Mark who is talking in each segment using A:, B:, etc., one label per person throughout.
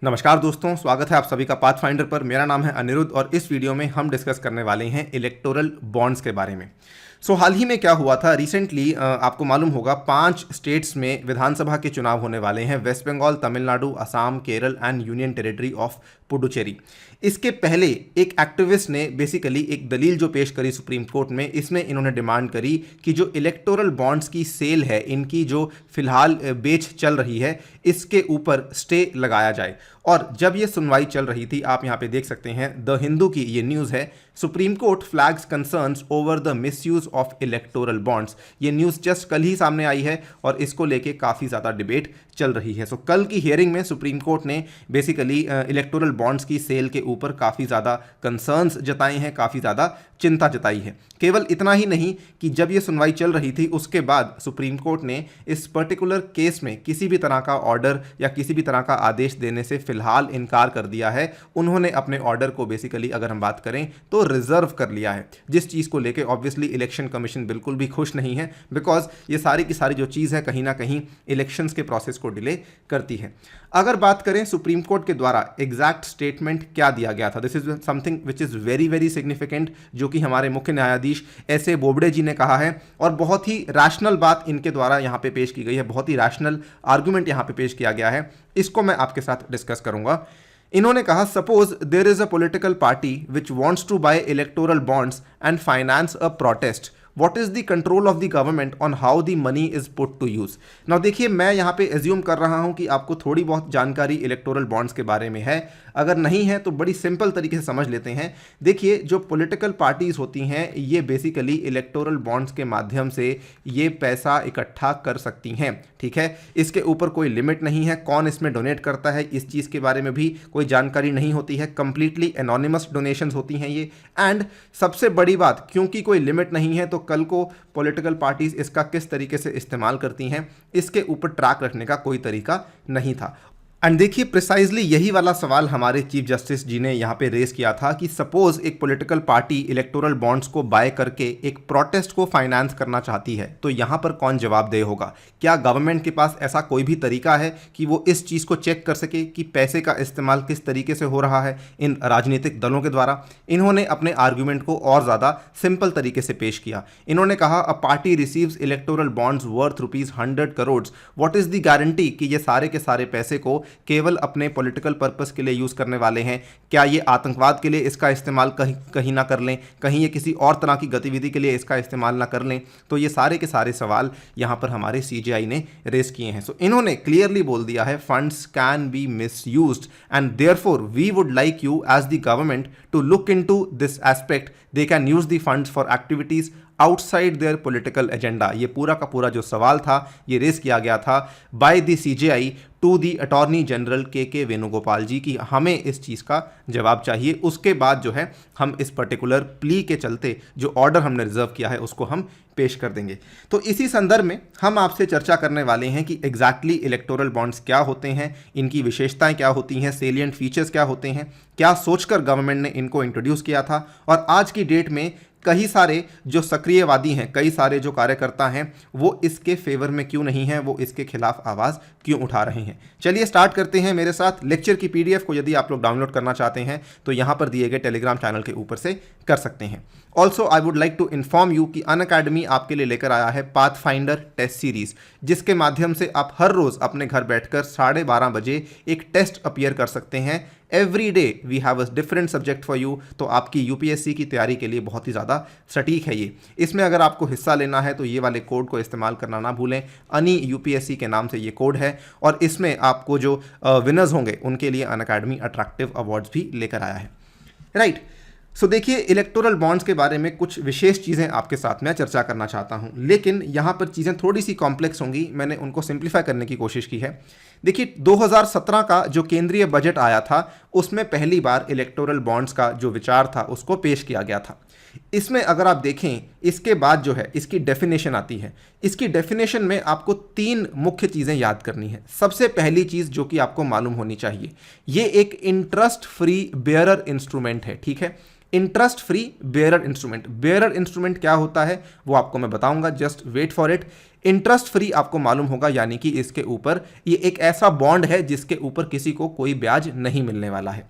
A: नमस्कार दोस्तों, स्वागत है आप सभी का पाथफाइंडर पर। मेरा नाम है अनिरुद्ध और इस वीडियो में हम डिस्कस करने वाले हैं इलेक्टोरल बॉन्ड्स के बारे में। हाल ही में क्या हुआ था रिसेंटली, आपको मालूम होगा 5 स्टेट्स में विधानसभा के चुनाव होने वाले हैं। West Bengal, Tamil Nadu, Assam, Kerala and union territory of Puducherry. इसके पहले एक एक्टिविस्ट ने बेसिकली एक दलील जो पेश करी सुप्रीम कोर्ट में, इसमें इन्होंने डिमांड करी कि जो इलेक्टोरल बॉन्ड्स की सेल है, इनकी जो फिलहाल बेच चल रही है, इसके ऊपर स्टे लगाया जाए। और जब ये सुनवाई चल रही थी, आप यहाँ पे देख सकते हैं द हिंदू की ये न्यूज़ है, supreme court flags concerns over the misuse of electoral bonds. ये न्यूज़ जस्ट कल ही सामने आई है और इसको लेके काफ़ी ज़्यादा डिबेट चल रही है। कल की हियरिंग में सुप्रीम कोर्ट ने बेसिकली इलेक्टोरल बॉन्ड्स की सेल के ऊपर काफ़ी ज़्यादा कंसर्न्स जताए हैं, काफ़ी ज़्यादा चिंता जताई है। केवल इतना ही नहीं कि जब ये सुनवाई चल रही थी उसके बाद सुप्रीम कोर्ट ने इस पर्टिकुलर केस में किसी भी तरह का ऑर्डर या किसी भी तरह का आदेश देने से फिलहाल इनकार कर दिया है। उन्होंने अपने ऑर्डर को बेसिकली अगर हम बात करें तो रिजर्व कर लिया है, जिस चीज़ को लेके ऑब्वियसली इलेक्शन कमीशन बिल्कुल भी खुश नहीं है, बिकॉज ये सारी की सारी जो चीज़ है कहीं ना कहीं इलेक्शंस के प्रोसेस को डिले करती है। अगर बात करें सुप्रीम कोर्ट के द्वारा एग्जैक्ट स्टेटमेंट क्या दिया गया था, this is something which is very very significant, जो कि हमारे मुख्य न्यायाधीश एस ए बोबडे जी ने कहा है और बहुत ही रैशनल बात इनके द्वारा यहाँ पे पेश की गई है, बहुत ही रैशनल आर्गुमेंट यहाँ पे पेश किया गया है। इसको मैं आपके साथ डिस्कस करूंगा। इन्होंने कहा, suppose there is a political party which wants to buy electoral bonds and finance a protest, what is the control of the government on how the money is put to use. Now देखिए, मैं यहाँ पे assume कर रहा हूँ कि आपको थोड़ी बहुत जानकारी इलेक्टोरल बॉन्ड्स के बारे में है। अगर नहीं है तो बड़ी सिंपल तरीके से समझ लेते हैं। देखिए, जो पॉलिटिकल पार्टीज होती हैं ये बेसिकली इलेक्टोरल बॉन्ड्स के माध्यम से ये पैसा इकट्ठा कर सकती हैं, ठीक है। इसके ऊपर कोई लिमिट नहीं है, कौन इसमें डोनेट करता है इस चीज़ के बारे में भी कोई जानकारी नहीं होती है, कंप्लीटली एनोनिमस डोनेशंस होती हैं ये। एंड सबसे बड़ी बात, क्योंकि कोई लिमिट नहीं है तो कल को पॉलिटिकल पार्टीज इसका किस तरीके से इस्तेमाल करती हैं इसके ऊपर ट्रैक रखने का कोई तरीका नहीं था। एंड देखिए, प्रिसाइजली यही वाला सवाल हमारे चीफ जस्टिस जी ने यहाँ पे रेस किया था कि सपोज एक पॉलिटिकल पार्टी इलेक्टोरल बॉन्ड्स को बाय करके एक प्रोटेस्ट को फाइनेंस करना चाहती है, तो यहाँ पर कौन जवाबदेह होगा? क्या गवर्नमेंट के पास ऐसा कोई भी तरीका है कि वो इस चीज़ को चेक कर सके कि पैसे का इस्तेमाल किस तरीके से हो रहा है इन राजनीतिक दलों के द्वारा? इन्होंने अपने आर्ग्यूमेंट को और ज़्यादा सिंपल तरीके से पेश किया। इन्होंने कहा, a party receives electoral bonds worth ₹100 crore, what is the guarantee कि ये सारे के सारे पैसे को केवल अपने पॉलिटिकल पर्पस के लिए यूज़ करने वाले हैं? क्या ये आतंकवाद के लिए इसका इस्तेमाल कहीं ना कर लें, कहीं ये किसी और तरह की गतिविधि के लिए इसका इस्तेमाल ना कर लें? तो ये सारे के सारे सवाल यहाँ पर हमारे सीजेआई ने रेस किए हैं। इन्होंने क्लियरली बोल दिया है, funds can be misused and therefore we would like you as the government to look into this aspect. They can use the funds for activities outside their political agenda. ये पूरा का पूरा जो सवाल था ये रेस किया गया था by the CJI to the attorney general K Venugopal जी की हमें इस चीज़ का जवाब चाहिए। उसके बाद जो है हम इस पर्टिकुलर प्ली के चलते जो ऑर्डर हमने रिजर्व किया है उसको हम पेश कर देंगे। तो इसी संदर्भ में हम आपसे चर्चा करने वाले हैं कि एग्जैक्टली इलेक्टोरल बॉन्ड्स क्या होते हैं, इनकी विशेषताएं क्या होती हैं, सेलिएंट फीचर्स क्या होते हैं, क्या सोचकर गवर्नमेंट ने इनको इंट्रोड्यूस किया था, और आज की डेट में कई सारे जो सक्रियवादी हैं, कई सारे जो कार्यकर्ता हैं, वो इसके फेवर में क्यों नहीं हैं, वो इसके खिलाफ आवाज़ क्यों उठा रहे हैं। चलिए स्टार्ट करते हैं मेरे साथ। लेक्चर की पीडीएफ को यदि आप लोग डाउनलोड करना चाहते हैं तो यहाँ पर दिए गए टेलीग्राम चैनल के ऊपर से कर सकते हैं। Also I would like to inform you कि अनअकैडमी आपके लिए लेकर आया है पाथफाइंडर टेस्ट सीरीज, जिसके माध्यम से आप हर रोज़ अपने घर बैठकर 12:30 बजे एक टेस्ट अपीयर कर सकते हैं। Every day we have a different subject for you. तो आपकी यूपीएससी की तैयारी के लिए बहुत ही ज़्यादा सटीक है ये। इसमें अगर आपको हिस्सा लेना है तो ये वाले कोड को इस्तेमाल करना ना भूलें। अनी यूपीएससी के नाम से ये कोड है और इसमें आपको जो विनर्स होंगे उनके लिए अनअकैडमी अट्रैक्टिव अवार्ड्स भी लेकर आया है, राइट। देखिए, इलेक्टोरल बॉन्ड्स के बारे में कुछ विशेष चीज़ें आपके साथ में चर्चा करना चाहता हूं, लेकिन यहां पर चीज़ें थोड़ी सी कॉम्प्लेक्स होंगी। मैंने उनको सिंप्लीफाई करने की कोशिश की है। देखिए, 2017 का जो केंद्रीय बजट आया था उसमें पहली बार इलेक्टोरल बॉन्ड्स का जो विचार था उसको पेश किया गया था। इसमें अगर आप देखें, इसके बाद जो है इसकी डेफिनेशन आती है। इसकी डेफिनेशन में आपको 3 मुख्य चीज़ें याद करनी है। सबसे पहली चीज़ जो कि आपको मालूम होनी चाहिए, ये एक इंटरेस्ट फ्री बेयरर इंस्ट्रूमेंट है, ठीक है। Interest free bearer instrument. Bearer instrument क्या होता है वो आपको मैं बताऊंगा, just wait for it. Interest free आपको मालूम होगा, यानी कि इसके ऊपर ये एक ऐसा बॉन्ड है जिसके ऊपर किसी को कोई ब्याज नहीं मिलने वाला है।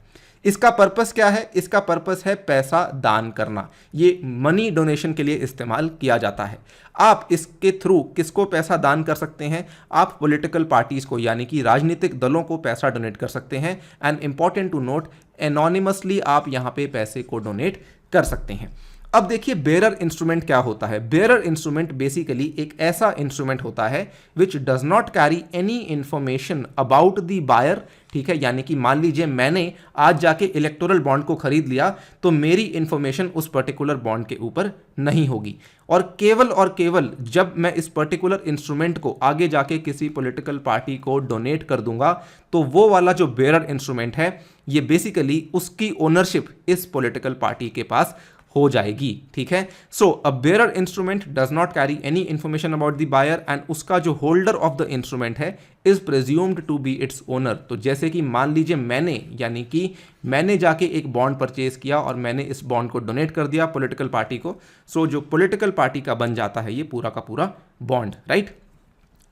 A: इसका पर्पस क्या है? इसका पर्पस है पैसा दान करना। ये मनी डोनेशन के लिए इस्तेमाल किया जाता है। आप इसके थ्रू किसको पैसा दान कर सकते हैं? आप पॉलिटिकल पार्टीज को, यानी कि राजनीतिक दलों को पैसा डोनेट कर सकते हैं। And important to note, anonymously आप यहां पे पैसे को डोनेट कर सकते हैं। अब देखिए बेरर इंस्ट्रूमेंट क्या होता है। बेरर इंस्ट्रूमेंट बेसिकली एक ऐसा इंस्ट्रूमेंट होता है which does not carry any information about the buyer, ठीक है। यानी कि मान लीजिए मैंने आज जाके इलेक्टोरल बॉन्ड को खरीद लिया, तो मेरी इंफॉर्मेशन उस पर्टिकुलर बॉन्ड के ऊपर नहीं होगी। और केवल जब मैं इस पर्टिकुलर इंस्ट्रूमेंट को आगे जाके किसी पॉलिटिकल पार्टी को डोनेट कर दूंगा, तो वो वाला जो बेरर इंस्ट्रूमेंट है, ये बेसिकली उसकी ओनरशिप इस पॉलिटिकल पार्टी के पास हो जाएगी, ठीक है। So a bearer instrument does not carry any information about the buyer and उसका जो होल्डर ऑफ द इंस्ट्रूमेंट है is presumed to be its owner. तो जैसे कि मान लीजिए मैंने जाके एक बॉन्ड परचेज किया और मैंने इस बॉन्ड को डोनेट कर दिया पॉलिटिकल पार्टी को। सो जो पॉलिटिकल पार्टी का बन जाता है ये पूरा का पूरा बॉन्ड, राइट।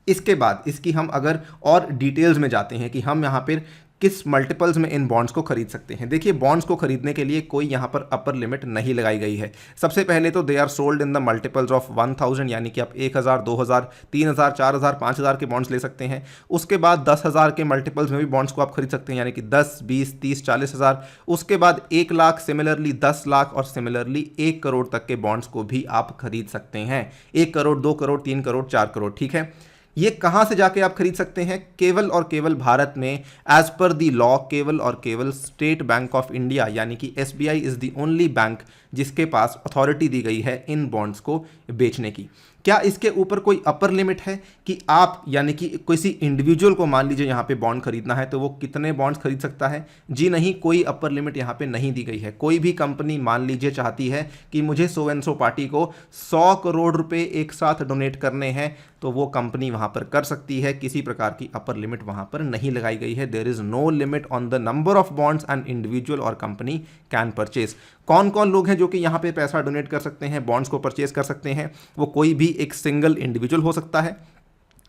A: इसके बाद इसकी हम अगर और डिटेल्स में जाते हैं कि हम यहाँ पर किस मल्टीपल्स में इन बॉन्ड्स को खरीद सकते हैं। देखिए बॉन्ड्स को खरीदने के लिए कोई यहाँ पर अपर लिमिट नहीं लगाई गई है। सबसे पहले तो they are sold in the multiples of 1000, यानी कि आप 1000, 2000, 3000, 4000, 5000 के बॉन्ड्स ले सकते हैं। उसके बाद 10,000 के मल्टीपल्स में भी बॉन्ड्स को आप खरीद सकते हैं, यानी कि 10, 20, 30, 40,000। उसके बाद 1 लाख, सिमिलरली 10 लाख और सिमिलरली 1 करोड़ तक के बॉन्ड्स को भी आप खरीद सकते हैं। 1 करोड़, 2 करोड़, 3 करोड़, 4 करोड़, ठीक है। ये कहां से जाके आप खरीद सकते हैं? केवल और केवल भारत में एज पर दी लॉ केवल और केवल स्टेट बैंक ऑफ इंडिया, यानी कि SBI is the only bank जिसके पास अथॉरिटी दी गई है इन बॉन्ड्स को बेचने की। क्या इसके ऊपर कोई अपर लिमिट है कि आप, यानी कि किसी इंडिविजुअल को मान लीजिए यहाँ पे बॉन्ड खरीदना है तो वो कितने बॉन्ड्स खरीद सकता है? जी नहीं, कोई अपर लिमिट यहाँ पे नहीं दी गई है। कोई भी कंपनी मान लीजिए चाहती है कि मुझे सो एंड सो पार्टी को 100 करोड़ रुपए एक साथ डोनेट करने हैं, तो वो कंपनी वहाँ पर कर सकती है। किसी प्रकार की अपर लिमिट वहाँ पर नहीं लगाई गई है। There is no limit on the number of bonds and individual और कंपनी कैन परचेज। कौन कौन लोग हैं जो कि यहाँ पे पैसा डोनेट कर सकते हैं, बॉन्ड्स को परचेज कर सकते हैं? वो कोई भी एक सिंगल इंडिविजुअल हो सकता है,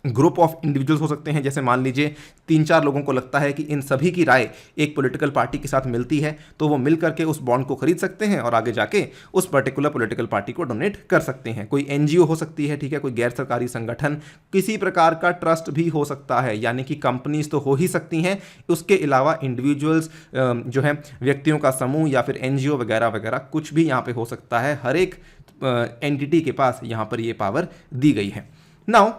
A: ग्रुप ऑफ इंडिविजुअल्स हो सकते हैं। जैसे मान लीजिए 3-4 लोगों को लगता है कि इन सभी की राय एक पॉलिटिकल पार्टी के साथ मिलती है, तो वो मिल करके उस बॉन्ड को खरीद सकते हैं और आगे जाके उस पर्टिकुलर पॉलिटिकल पार्टी को डोनेट कर सकते हैं। कोई NGO हो सकती है, ठीक है, कोई गैर सरकारी संगठन, किसी प्रकार का ट्रस्ट भी हो सकता है, यानी कि कंपनीज तो हो ही सकती हैं। उसके अलावा इंडिविजुअल्स जो है व्यक्तियों का समूह या फिर NGO वगैरह वगैरह कुछ भी यहाँ पे हो सकता है। हर एक एंटिटी के पास यहाँ पर ये पावर दी गई है। नाउ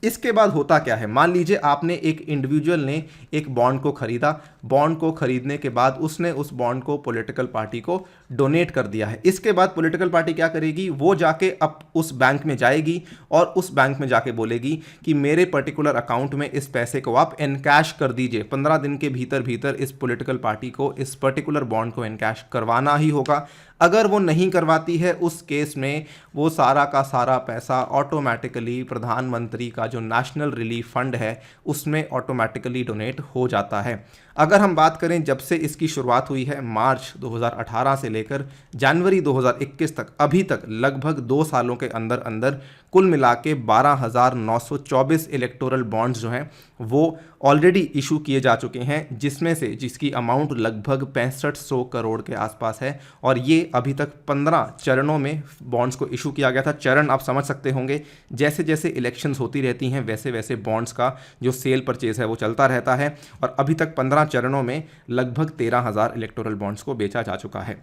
A: इसके बाद होता क्या है? मान लीजिए आपने, एक इंडिविजुअल ने एक बॉन्ड को खरीदा, बॉन्ड को खरीदने के बाद उसने उस बॉन्ड को पॉलिटिकल पार्टी को डोनेट कर दिया है। इसके बाद पॉलिटिकल पार्टी क्या करेगी? वो जाके अब उस बैंक में जाएगी और उस बैंक में जाके बोलेगी कि मेरे पर्टिकुलर अकाउंट में इस पैसे को आप एनकैश कर दीजिए। 15 दिन के भीतर भीतर इस पॉलिटिकल पार्टी को इस पर्टिकुलर बॉन्ड को एनकैश करवाना ही होगा। अगर वो नहीं करवाती है, उस केस में वो सारा का सारा पैसा ऑटोमेटिकली प्रधानमंत्री का जो नेशनल रिलीफ फंड है उसमें ऑटोमेटिकली डोनेट हो जाता है। अगर हम बात करें जब से इसकी शुरुआत हुई है, मार्च 2018 से लेकर जनवरी 2021 तक, अभी तक लगभग 2 सालों के अंदर अंदर कुल मिला के 12,924 इलेक्टोरल बॉन्ड्स जो हैं वो ऑलरेडी इशू किए जा चुके हैं, जिसमें से जिसकी अमाउंट लगभग 6500 करोड़ के आसपास है। और ये अभी तक 15 चरणों में बॉन्ड्स को इशू किया गया था। चरण आप समझ सकते होंगे, जैसे जैसे इलेक्शंस होती रहती हैं वैसे वैसे बॉन्ड्स का जो सेल परचेज है वो चलता रहता है। और अभी तक 15 चरणों में लगभग 13,000 इलेक्टोरल बॉन्ड्स को बेचा जा चुका है।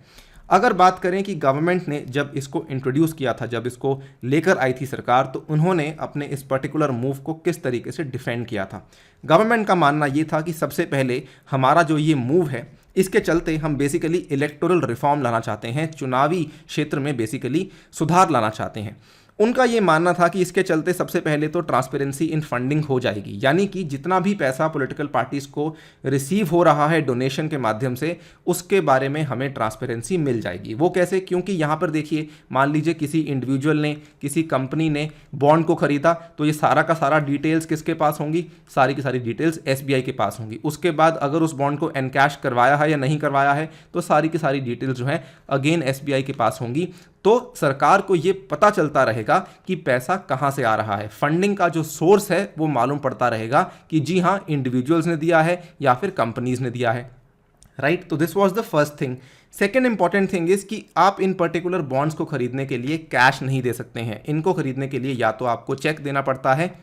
A: अगर बात करें कि गवर्नमेंट ने जब इसको इंट्रोड्यूस किया था, जब इसको लेकर आई थी सरकार, तो उन्होंने अपने इस पर्टिकुलर मूव को किस तरीके से डिफेंड किया था? गवर्नमेंट का मानना ये था कि सबसे पहले हमारा जो ये मूव है, इसके चलते हम बेसिकली इलेक्टोरल रिफॉर्म लाना चाहते हैं, चुनावी क्षेत्र में बेसिकली सुधार लाना चाहते हैं। उनका ये मानना था कि इसके चलते सबसे पहले तो ट्रांसपेरेंसी इन फंडिंग हो जाएगी, यानी कि जितना भी पैसा पॉलिटिकल पार्टीज को रिसीव हो रहा है डोनेशन के माध्यम से, उसके बारे में हमें ट्रांसपेरेंसी मिल जाएगी। वो कैसे? क्योंकि यहाँ पर देखिए, मान लीजिए किसी इंडिविजुअल ने, किसी कंपनी ने बॉन्ड को खरीदा, तो ये सारा का सारा डिटेल्स किसके पास होंगी? सारी की सारी डिटेल्स SBI के पास होंगी। उसके बाद अगर उस बॉन्ड को एनकैश करवाया है या नहीं करवाया है, तो सारी की सारी डिटेल्स जो है अगेन SBI के पास होंगी। तो सरकार को ये पता चलता रहेगा कि पैसा कहाँ से आ रहा है, फंडिंग का जो सोर्स है वो मालूम पड़ता रहेगा कि जी हाँ इंडिविजुअल्स ने दिया है या फिर कंपनीज ने दिया है, राइट। तो this was the first thing. Second important thing is कि आप इन पर्टिकुलर बॉन्ड्स को खरीदने के लिए कैश नहीं दे सकते हैं। इनको खरीदने के लिए या तो आपको चेक देना पड़ता है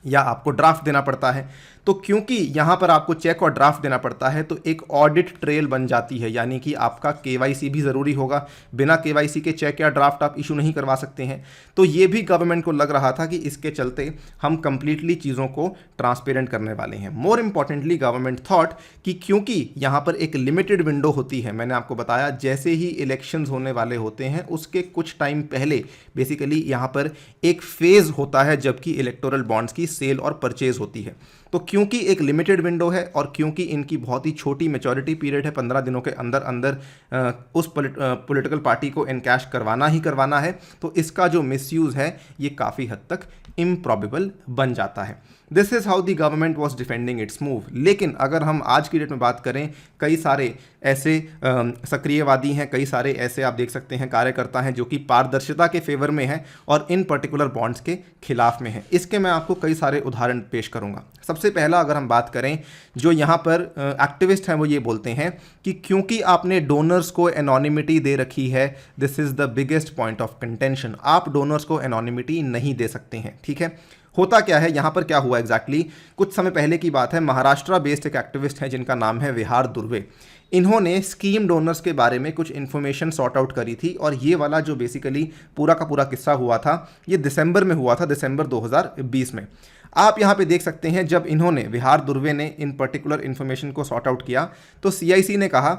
A: या आपको ड्राफ्ट देना पड़ता है। तो क्योंकि यहाँ पर आपको चेक और ड्राफ्ट देना पड़ता है तो एक ऑडिट ट्रेल बन जाती है, यानी कि आपका केवाईसी भी ज़रूरी होगा। बिना केवाईसी के चेक या ड्राफ्ट आप इशू नहीं करवा सकते हैं। तो ये भी गवर्नमेंट को लग रहा था कि इसके चलते हम कंप्लीटली चीज़ों को ट्रांसपेरेंट करने वाले हैं। मोर इम्पॉर्टेंटली गवर्नमेंट थॉट कि क्योंकि यहाँ पर एक लिमिटेड विंडो होती है, मैंने आपको बताया जैसे ही इलेक्शंस होने वाले होते हैं उसके कुछ टाइम पहले बेसिकली यहाँ पर एक फेज़ होता है जबकि इलेक्टोरल बॉन्ड्स की सेल और परचेज होती है। तो क्योंकि एक लिमिटेड विंडो है और क्योंकि इनकी बहुत ही छोटी मैच्योरिटी पीरियड है, 15 दिनों के अंदर अंदर उस पॉलिटिकल पार्टी को एनकैश करवाना ही करवाना है, तो इसका जो मिसयूज़ है ये काफ़ी हद तक इम्प्रॉबेबल बन जाता है। This is how the government was defending it's move. लेकिन अगर हम आज की डेट में बात करें, कई सारे ऐसे सक्रियवादी हैं, कई सारे ऐसे आप देख सकते हैं कार्यकर्ता हैं जो कि पारदर्शिता के फेवर में हैं और इन पर्टिकुलर बॉन्ड्स के खिलाफ में हैं। इसके मैं आपको कई सारे उदाहरण पेश करूंगा। सबसे पहला अगर हम बात करें, जो यहाँ पर एक्टिविस्ट हैं वो ये बोलते हैं कि क्योंकि आपने डोनर्स को एनोनिमिटी दे रखी है, this is the biggest point of contention. आप डोनर्स को एनोनिमिटी नहीं दे सकते हैं, ठीक है। होता क्या है यहाँ पर, क्या हुआ एग्जैक्टली, कुछ समय पहले की बात है, महाराष्ट्र बेस्ड एक एक्टिविस्ट हैं जिनका नाम है विहार दुर्वे। इन्होंने स्कीम डोनर्स के बारे में कुछ इन्फॉर्मेशन सॉर्ट आउट करी थी और ये वाला जो बेसिकली पूरा का पूरा किस्सा हुआ था ये दिसंबर में हुआ था, दिसंबर 2020 में। आप यहाँ पे देख सकते हैं जब इन्होंने, विहार दुर्वे ने इन पर्टिकुलर इन्फॉर्मेशन को सॉर्ट आउट किया तो CIC ने कहा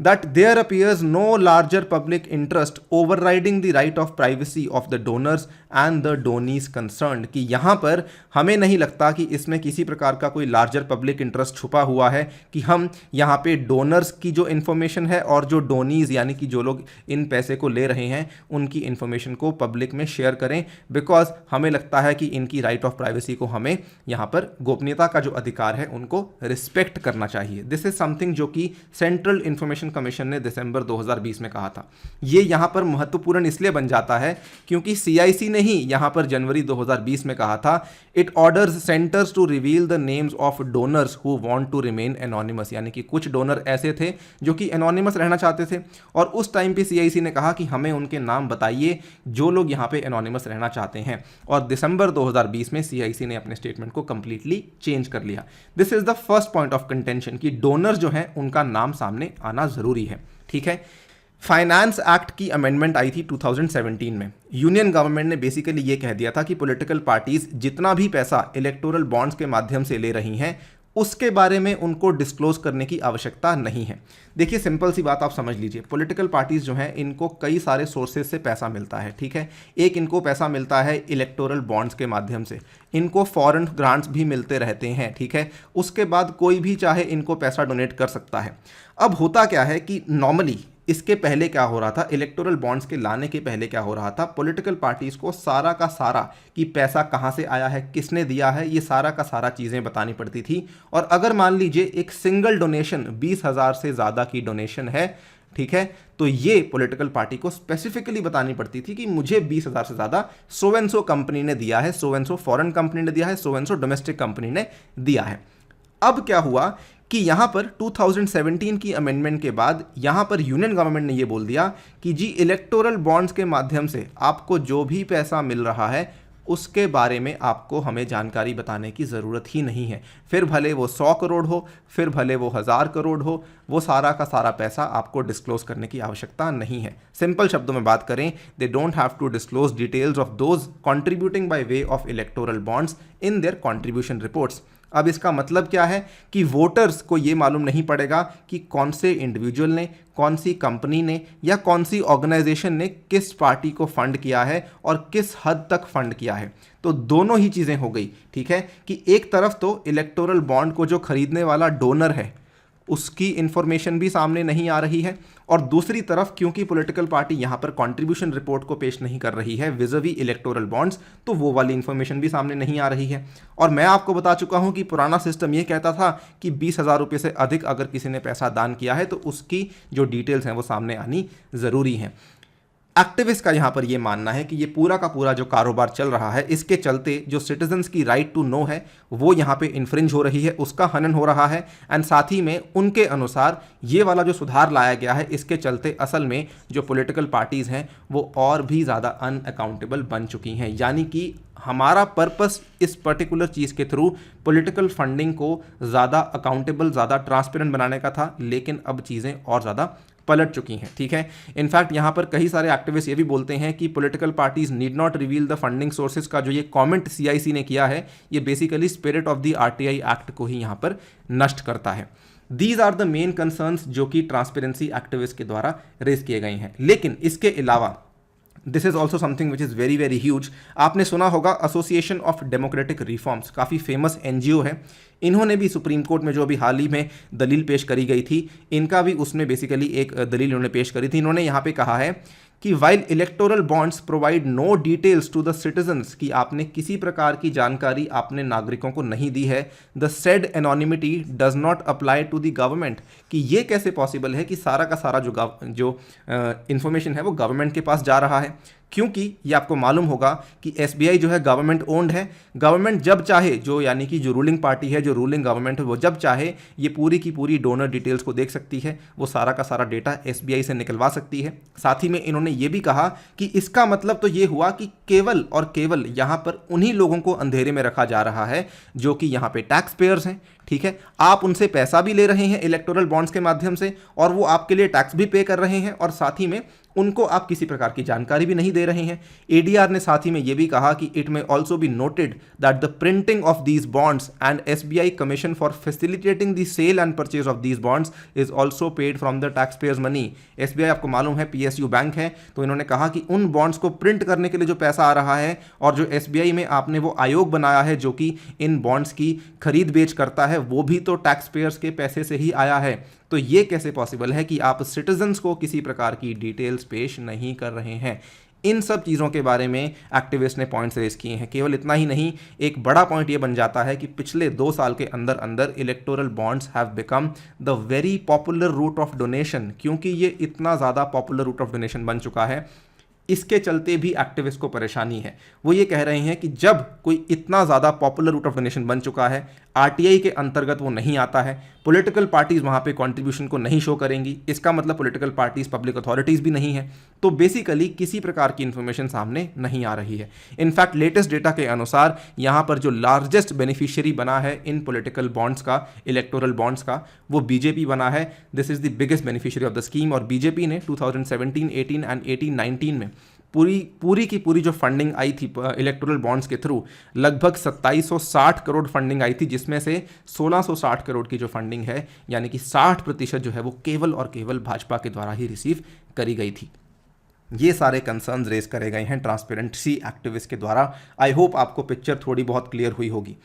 A: that there appears no larger public interest overriding the right of privacy of the donors and the donees concerned, कि यहाँ पर हमें नहीं लगता कि इसमें किसी प्रकार का कोई लार्जर पब्लिक इंटरेस्ट छुपा हुआ है कि हम यहाँ पे डोनर्स की जो इन्फॉर्मेशन है और जो डोनीज यानी कि जो लोग इन पैसे को ले रहे हैं उनकी इन्फॉर्मेशन को पब्लिक में शेयर करें, बिकॉज हमें लगता है कि इनकी राइट ऑफ प्राइवेसी को हमें यहाँ पर गोपनीयता का जो अधिकार है उनको रिस्पेक्ट करना चाहिए। दिस इज समथिंग जो कि सेंट्रल इंफॉर्मेशन कमीशन ने दिसंबर 2020 में कहा था। ये यहां पर महत्वपूर्ण इसलिए बन जाता है क्योंकि CIC ने ही यहां पर जनवरी 2020 में कहा था, it orders centres to reveal the names of donors who want to remain anonymous, यानी कि कुछ डोनर ऐसे थे जो कि एनोनिमस रहना चाहते थे और उस टाइम पे CIC ने कहा कि हमें उनके नाम बताइए जो लोग यहां पे एनोनिमस रहना चाहते हैं, और दिसंबर 2020 में CIC ने अपने स्टेटमेंट को कंप्लीटली चेंज कर लिया। This is the first point of contention कि डोनर जो है उनका नाम सामने आना जरूरी है, ठीक है। फाइनेंस एक्ट की अमेंडमेंट आई थी 2017 में। यूनियन गवर्नमेंट ने बेसिकली ये कह दिया था कि पॉलिटिकल पार्टीज जितना भी पैसा इलेक्टोरल बॉन्ड्स के माध्यम से ले रही हैं उसके बारे में उनको डिस्क्लोज करने की आवश्यकता नहीं है। देखिए सिंपल सी बात आप समझ लीजिए, पॉलिटिकल पार्टीज जो हैं इनको कई सारे सोर्सेज से पैसा मिलता है, ठीक है। एक इनको पैसा मिलता है इलेक्टोरल बॉन्ड्स के माध्यम से, इनको फॉरेन ग्रांट्स भी मिलते रहते हैं, ठीक है। उसके बाद कोई भी चाहे इनको पैसा डोनेट कर सकता है। अब होता क्या है कि नॉर्मली इसके पहले क्या हो रहा था, इलेक्टोरल बॉन्ड्स के लाने के पहले क्या हो रहा था, पॉलिटिकल पार्टीज को सारा का सारा कि पैसा कहाँ से आया है, किसने दिया है, ये सारा का सारा चीज़ें बतानी पड़ती थी। और अगर मान लीजिए एक सिंगल डोनेशन 20,000 से ज़्यादा की डोनेशन है, ठीक है, तो ये पॉलिटिकल पार्टी को स्पेसिफिकली बतानी पड़ती थी कि मुझे 20,000 से ज़्यादा सो एंड सो कंपनी ने दिया है, so and so foreign company ने दिया है, so and so domestic company ने दिया है। अब क्या हुआ कि यहां पर 2017 की अमेंडमेंट के बाद यहां पर यूनियन गवर्नमेंट ने यह बोल दिया कि जी इलेक्टोरल बॉन्ड्स के माध्यम से आपको जो भी पैसा मिल रहा है उसके बारे में आपको हमें जानकारी बताने की ज़रूरत ही नहीं है। फिर भले वो 100 करोड़ हो, फिर भले वो 1000 करोड़ हो, वो सारा का सारा पैसा आपको डिस्क्लोज करने की आवश्यकता नहीं है। सिंपल शब्दों में बात करें, they don't have to disclose details of those contributing by way of electoral bonds in their contribution reports. अब इसका मतलब क्या है कि वोटर्स को ये मालूम नहीं पड़ेगा कि कौन से इंडिविजुअल ने, कौन सी कंपनी ने या कौन सी ऑर्गेनाइजेशन ने किस पार्टी को फंड किया है और किस हद तक फंड किया है। तो दोनों ही चीज़ें हो गई, ठीक है, कि एक तरफ तो इलेक्टोरल बॉन्ड को जो खरीदने वाला डोनर है उसकी इंफॉर्मेशन भी सामने नहीं आ रही है, और दूसरी तरफ क्योंकि पॉलिटिकल पार्टी यहाँ पर कंट्रीब्यूशन रिपोर्ट को पेश नहीं कर रही है विज़वी इलेक्टोरल बॉन्ड्स, तो वो वाली इंफॉर्मेशन भी सामने नहीं आ रही है। और मैं आपको बता चुका हूँ कि पुराना सिस्टम ये कहता था कि 20,000 रुपये से अधिक अगर किसी ने पैसा दान किया है तो उसकी जो डिटेल्स हैं वो सामने आनी ज़रूरी हैं। एक्टिविस्ट का यहाँ पर ये मानना है कि ये पूरा का पूरा जो कारोबार चल रहा है, इसके चलते जो सिटीजन्स की राइट टू नो है वो यहाँ पे इन्फ्रिंज हो रही है, उसका हनन हो रहा है। एंड साथ ही में उनके अनुसार ये वाला जो सुधार लाया गया है, इसके चलते असल में जो पॉलिटिकल पार्टीज़ हैं वो और भी ज़्यादा अनअकाउंटेबल बन चुकी हैं। यानी कि हमारा पर्पस इस पर्टिकुलर चीज़ के थ्रू पॉलिटिकल फंडिंग को ज़्यादा अकाउंटेबल, ज़्यादा ट्रांसपेरेंट बनाने का था, लेकिन अब चीज़ें और ज़्यादा पलट चुकी हैं। ठीक है, इनफैक्ट यहाँ पर कई सारे एक्टिविस्ट ये भी बोलते हैं कि political parties need not reveal the funding sources का जो ये कमेंट सीआईसी ने किया है, ये basically spirit of the RTI act को ही यहाँ पर नष्ट करता है। These are the main concerns जो कि ट्रांसपेरेंसी एक्टिविस्ट के द्वारा रेज किए गए हैं। लेकिन इसके अलावा this is also something which is very very huge. आपने सुना होगा एसोसिएशन ऑफ डेमोक्रेटिक रिफॉर्म्स, काफ़ी फेमस एनजीओ है। इन्होंने भी सुप्रीम कोर्ट में जो अभी हाल ही में दलील पेश करी गई थी, इनका भी उसमें बेसिकली एक दलील इन्होंने पेश करी थी। इन्होंने यहाँ पे कहा है कि while electoral bonds provide no details to the citizens, कि आपने किसी प्रकार की जानकारी आपने नागरिकों को नहीं दी है, the said anonymity does not apply to the government, कि ये कैसे पॉसिबल है कि सारा का सारा जो इंफॉर्मेशन है वो गवर्नमेंट के पास जा रहा है। क्योंकि ये आपको मालूम होगा कि एसबीआई जो है गवर्नमेंट ओन्ड है। गवर्नमेंट जब चाहे, जो यानी कि जो रूलिंग पार्टी है, जो रूलिंग गवर्नमेंट है, वो जब चाहे ये पूरी की पूरी डोनर डिटेल्स को देख सकती है, वो सारा का सारा डेटा एसबीआई से निकलवा सकती है। साथ ही में इन्होंने ये भी कहा कि इसका मतलब तो ये हुआ कि केवल और केवल यहाँ पर उन्हीं लोगों को अंधेरे में रखा जा रहा है जो कि यहाँ पे टैक्स पेयर्स हैं। ठीक है, आप उनसे पैसा भी ले रहे हैं इलेक्टोरल बॉन्ड्स के माध्यम से, और वो आपके लिए टैक्स भी पे कर रहे हैं, और साथ ही में उनको आप किसी प्रकार की जानकारी भी नहीं दे रहे हैं। एडीआर ने साथ ही में ये भी कहा कि it may also be noted that the printing of these bonds and SBI commission for facilitating the sale and purchase of these bonds is also paid from the tax payers money. SBI आपको मालूम है PSU bank है, तो इन्होंने कहा कि उन bonds को प्रिंट करने के लिए जो पैसा आ रहा है, और जो एसबीआई में आपने वो आयोग बनाया है जो कि इन बॉन्ड्स की खरीद बेच करता है, वो भी तो टैक्स पेयर्स के पैसे से ही आया है। तो ये कैसे पॉसिबल है कि आप सिटीजन्स को किसी प्रकार की डिटेल्स पेश नहीं कर रहे हैं। इन सब चीज़ों के बारे में एक्टिविस्ट ने पॉइंट्स रेज किए हैं। केवल इतना ही नहीं, एक बड़ा पॉइंट ये बन जाता है कि पिछले 2 साल के अंदर अंदर electoral bonds have become the very popular route of donation. क्योंकि ये इतना ज़्यादा पॉपुलर रूट ऑफ डोनेशन बन चुका है, इसके चलते भी एक्टिविस्ट को परेशानी है। वो ये कह रहे हैं कि जब कोई इतना ज़्यादा पॉपुलर रूट ऑफ डोनेशन बन चुका है, आरटीआई के अंतर्गत वो नहीं आता है, पॉलिटिकल पार्टीज़ वहाँ पे कंट्रीब्यूशन को नहीं शो करेंगी, इसका मतलब पॉलिटिकल पार्टीज़ पब्लिक अथॉरिटीज़ भी नहीं है, तो बेसिकली किसी प्रकार की इन्फॉर्मेशन सामने नहीं आ रही है। इनफैक्ट लेटेस्ट डेटा के अनुसार यहाँ पर जो लार्जेस्ट बेनिफिशियरी बना है इन पॉलिटिकल बॉन्ड्स का, इलेक्टोरल बॉन्ड्स का, वो बीजेपी बना है। This is the biggest beneficiary of the scheme. और बीजेपी ने 2017, 18 एंड 18-19 में पूरी की पूरी जो फंडिंग आई थी इलेक्टोरल बॉन्ड्स के थ्रू, लगभग 2760 करोड़ फंडिंग आई थी, जिसमें से 1660 करोड़ की जो फंडिंग है, यानी कि 60% जो है वो केवल और केवल भाजपा के द्वारा ही रिसीव करी गई थी। ये सारे कंसर्न्स रेज करे गए हैं ट्रांसपेरेंसी एक्टिविस्ट के द्वारा। आई होप आपको पिक्चर थोड़ी बहुत क्लियर हुई होगी।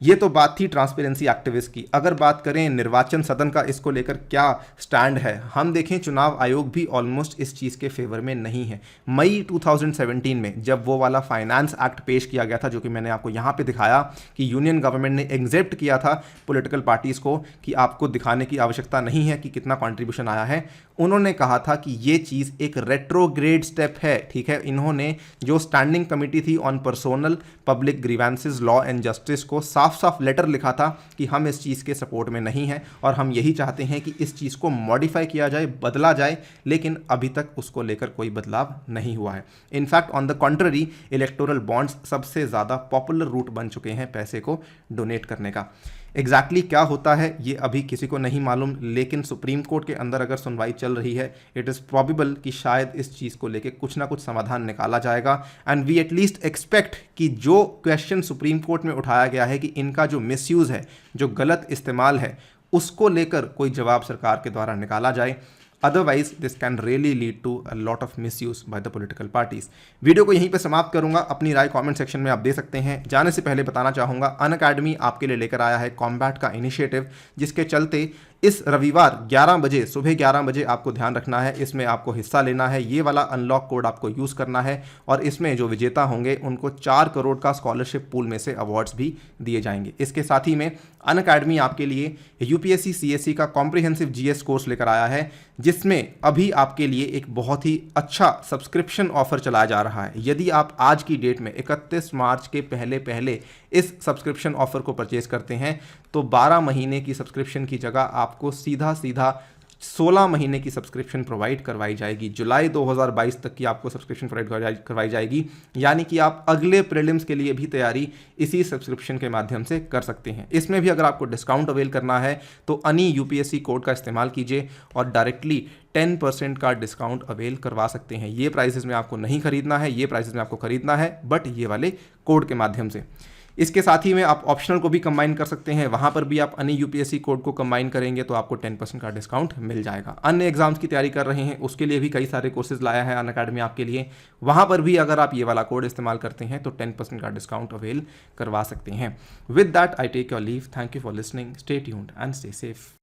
A: ये तो बात थी ट्रांसपेरेंसी एक्टिविस्ट की। अगर बात करें निर्वाचन सदन का, इसको लेकर क्या स्टैंड है, हम देखें चुनाव आयोग भी ऑलमोस्ट इस चीज़ के फेवर में नहीं है। मई 2017 में जब वो वाला फाइनेंस एक्ट पेश किया गया था, जो कि मैंने आपको यहाँ पे दिखाया कि यूनियन गवर्नमेंट ने एग्जेप्ट किया था पॉलिटिकल पार्टीज़ को कि आपको दिखाने की आवश्यकता नहीं है कि कितना कॉन्ट्रीब्यूशन आया है, उन्होंने कहा था कि ये चीज़ एक रेट्रोग्रेड स्टेप है। ठीक है, इन्होंने जो स्टैंडिंग कमेटी थी on personnel public grievances law and justice को साफ लेटर लिखा था कि हम इस चीज़ के सपोर्ट में नहीं हैं और हम यही चाहते हैं कि इस चीज़ को मॉडिफाई किया जाए, बदला जाए, लेकिन अभी तक उसको लेकर कोई बदलाव नहीं हुआ है। In fact on the contrary, electoral bonds सबसे ज़्यादा पॉपुलर रूट बन चुके हैं पैसे को डोनेट करने का। एग्जैक्टली क्या होता है ये अभी किसी को नहीं मालूम, लेकिन सुप्रीम कोर्ट के अंदर अगर सुनवाई चल रही है, इट इज़ प्रॉबेबल कि शायद इस चीज़ को लेके कुछ ना कुछ समाधान निकाला जाएगा। एंड वी एटलीस्ट एक्सपेक्ट कि जो क्वेश्चन सुप्रीम कोर्ट में उठाया गया है कि इनका जो मिसयूज़ है, जो गलत इस्तेमाल है, उसको लेकर कोई जवाब सरकार के द्वारा निकाला जाए। Otherwise this can really lead to a lot of misuse by the political parties. Video को यहीं पे समाप्त करूंगा, अपनी राय कमेंट सेक्शन में आप दे सकते हैं। जाने से पहले बताना चाहूँगा, अनअकैडमी आपके लिए लेकर आया है कॉम्बैट का इनिशिएटिव, जिसके चलते इस रविवार 11 बजे, सुबह 11 बजे आपको ध्यान रखना है, इसमें आपको हिस्सा लेना है। ये वाला अनलॉक कोड आपको यूज़ करना है और इसमें जो विजेता होंगे उनको 4 करोड़ का स्कॉलरशिप पूल में से अवार्ड्स भी दिए जाएंगे। इसके साथ ही में अनअकैडमी आपके लिए यूपीएससी सीएससी का कॉम्प्रिहेंसिव जीएस कोर्स लेकर आया है, जिसमें अभी आपके लिए एक बहुत ही अच्छा सब्सक्रिप्शन ऑफर चलाया जा रहा है। यदि आप आज की डेट में 31 मार्च के पहले पहले इस सब्सक्रिप्शन ऑफर को परचेज करते हैं तो 12 महीने की सब्सक्रिप्शन की जगह आपको सीधा 16 महीने की सब्सक्रिप्शन प्रोवाइड करवाई जाएगी। जुलाई 2022 तक की आपको सब्सक्रिप्शन प्रोवाइड करवाई जाएगी, यानी कि आप अगले प्रीलिम्स के लिए भी तैयारी इसी सब्सक्रिप्शन के माध्यम से कर सकते हैं। इसमें भी अगर आपको डिस्काउंट अवेल करना है तो अनी यूपीएससी कोड का इस्तेमाल कीजिए और डायरेक्टली 10% का डिस्काउंट अवेल करवा सकते हैं। ये प्राइसेस में आपको नहीं खरीदना है, ये प्राइसेस में आपको खरीदना है बट ये वाले कोड के माध्यम से। इसके साथ ही में आप ऑप्शनल को भी कंबाइन कर सकते हैं, वहां पर भी आप अन्य यूपीएससी कोड को कंबाइन करेंगे तो आपको 10% का डिस्काउंट मिल जाएगा। अन्य एग्जाम्स की तैयारी कर रहे हैं उसके लिए भी कई सारे कोर्सेज लाया है अनअकैडमी आपके लिए, वहां पर भी अगर आप ये वाला कोड इस्तेमाल करते हैं तो 10% का डिस्काउंट अवेल करवा सकते हैं। With that I take your leave. Thank you for listening, stay tuned and stay safe.